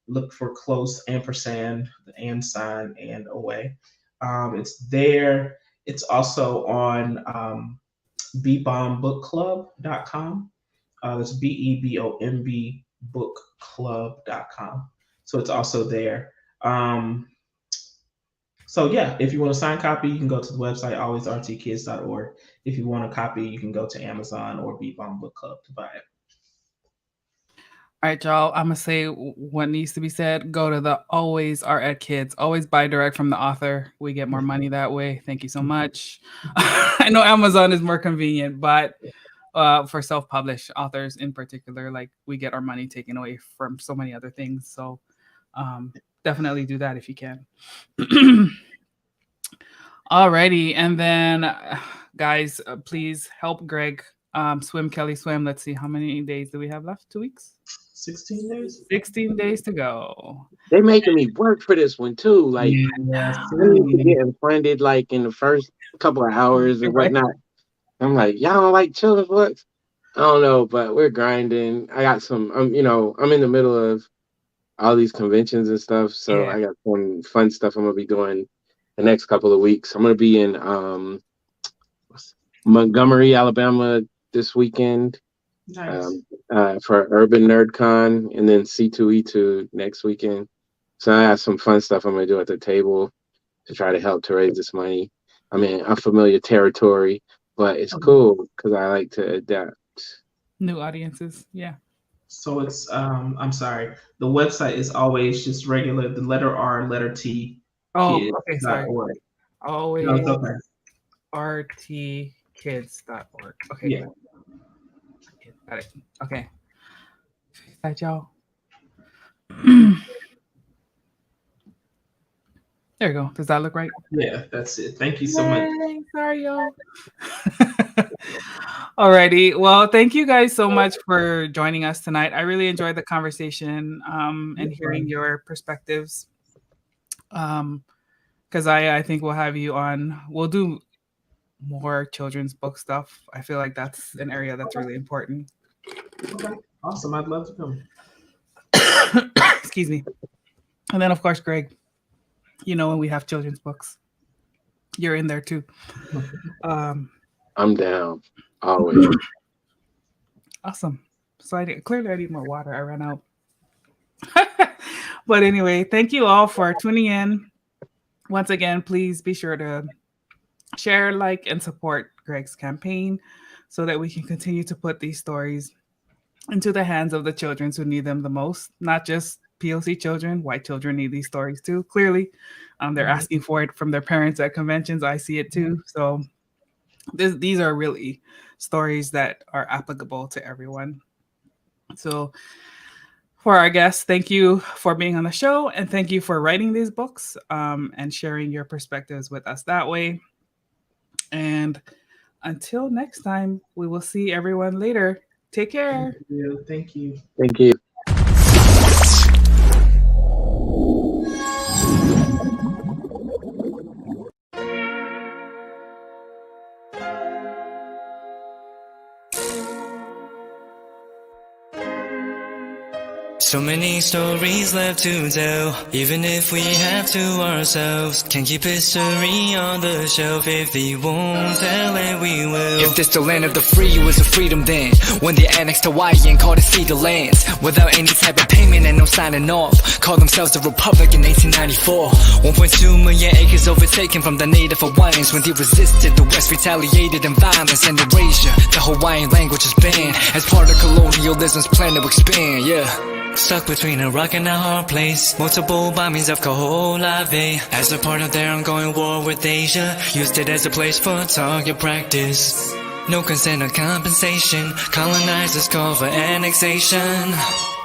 Look for Close ampersand, the and sign, and Away. It's there. It's also on bebombbookclub.com. That's BEBOMB bookclub.com. So it's also there. So yeah, if you want a signed copy, you can go to the website, alwaysrtkids.org. If you want a copy, you can go to Amazon or Bebomb Book Club to buy it. All right, y'all. I'm gonna say what needs to be said. Go to the Always Are at Kids. Always buy direct from the author. We get more money that way. Thank you so much. I know Amazon is more convenient, but for self-published authors in particular, like we get our money taken away from so many other things. So definitely do that if you can. Alrighty, and then guys, please help Greg swim Kelly swim. Let's see, how many days do we have left? 2 weeks? 16 days. 16 days to go. They making me work for this one too. Like, Yeah. I need to get funded like in the first couple of hours or whatnot. I'm like, y'all don't like children's books? I don't know, but we're grinding. I got some. I'm in the middle of all these conventions and stuff, so I got some fun stuff I'm gonna be doing the next couple of weeks. I'm gonna be in Montgomery, Alabama this weekend. Nice. For Urban Nerd Con, and then C2E2 next weekend. So I have some fun stuff I'm gonna do at the table to try to help to raise this money. I mean, unfamiliar territory, but it's cool because I like to adapt. New audiences, yeah. So it's I'm sorry. The website is always just regular, the letter R, letter T. Oh, kids. okay, sorry. Always No, it's okay. rtkids.org. Okay. Yeah. Got it. Okay. Is that y'all? There you go. Does that look right? Yeah, that's it. Thank you so much. Sorry, y'all. Alrighty. Well, thank you guys so much for joining us tonight. I really enjoyed the conversation and hearing your perspectives. Because I think we'll have you on. We'll do more children's book stuff. I feel like that's an area that's really important. Okay. Awesome. I'd love to come. Excuse me. And then, of course, Greg, when we have children's books, you're in there too. I'm down. Always. Awesome. So I need more water. I ran out. But anyway, thank you all for tuning in. Once again, please be sure to share, like, and support Greg's campaign so that we can continue to put these stories into the hands of the children who need them the most. Not just POC children, white children need these stories too. Clearly, they're asking for it from their parents at conventions. I see it too. So these are really stories that are applicable to everyone. So for our guests, thank you for being on the show, and thank you for writing these books and sharing your perspectives with us that way. And until next time, we will see everyone later. Take care. Thank you. Thank you. So many stories left to tell, even if we have to ourselves. Can't keep history on the shelf. If they won't tell it, we will. If this the land of the free, it was a freedom then. When they annexed Hawaii and called it Cedar Lands, without any type of payment and no signing off. Called themselves the Republic in 1894. 1.2 million acres overtaken from the native Hawaiians. When they resisted, the West retaliated in violence and erasure. The Hawaiian language is banned as part of colonialism's plan to expand, Stuck between a rock and a hard place. Multiple bombings of Kaho'olawe as a part of their ongoing war with Asia. Used it as a place for target practice. No consent or compensation. Colonizers call for annexation.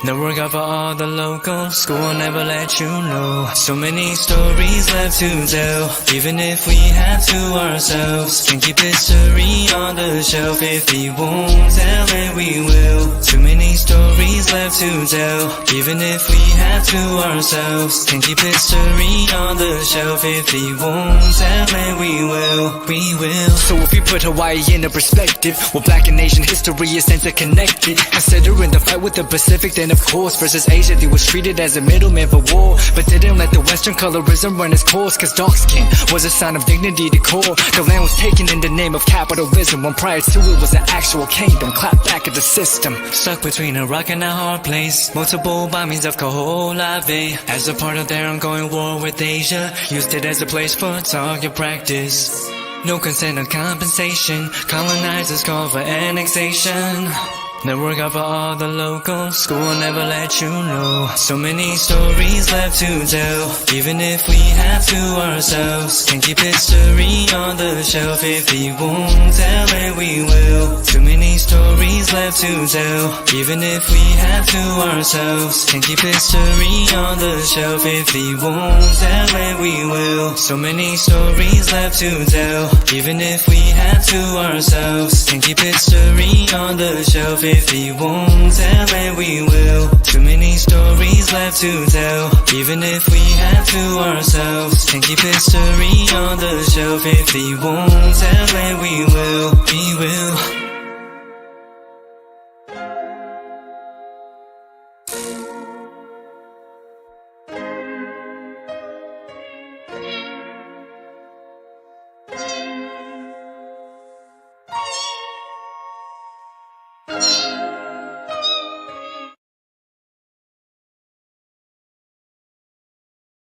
The work of all the locals. School will never let you know. So many stories left to tell, even if we have to ourselves. Can't keep history on the shelf. If we won't tell it, we will. Too many stories left to tell, even if we have to ourselves. Can't keep history on the shelf. If we won't tell it, we will. We will. So if we put Hawaii into perspective, well, Black and Asian history is interconnected. Considering the fight with the Pacific, then of course versus Asia, they was treated as a middleman for war, but didn't let the Western colorism run its course. Cause dark skin was a sign of dignity to core. The land was taken in the name of capitalism, when prior to it was an actual kingdom. Clap back at the system. Stuck between a rock and a hard place. Multiple bombings of Kaho'olawe as a part of their ongoing war with Asia. Used it as a place for target practice. No consent or compensation. Colonizers call for annexation. Network out for all the locals, school will never let you know. So many stories left to tell, even if we have to ourselves. Can't keep history on the shelf, if we won't tell it we will. Too many stories left to tell, even if we have to ourselves. Can't keep history on the shelf, if we won't tell it we will. So many stories left to tell, even if we have to ourselves. Can't keep history on the shelf, if we won't tell it we will. Too many stories left to tell, even if we have to ourselves. Can't keep history on the shelf, if we won't tell it we will. We will.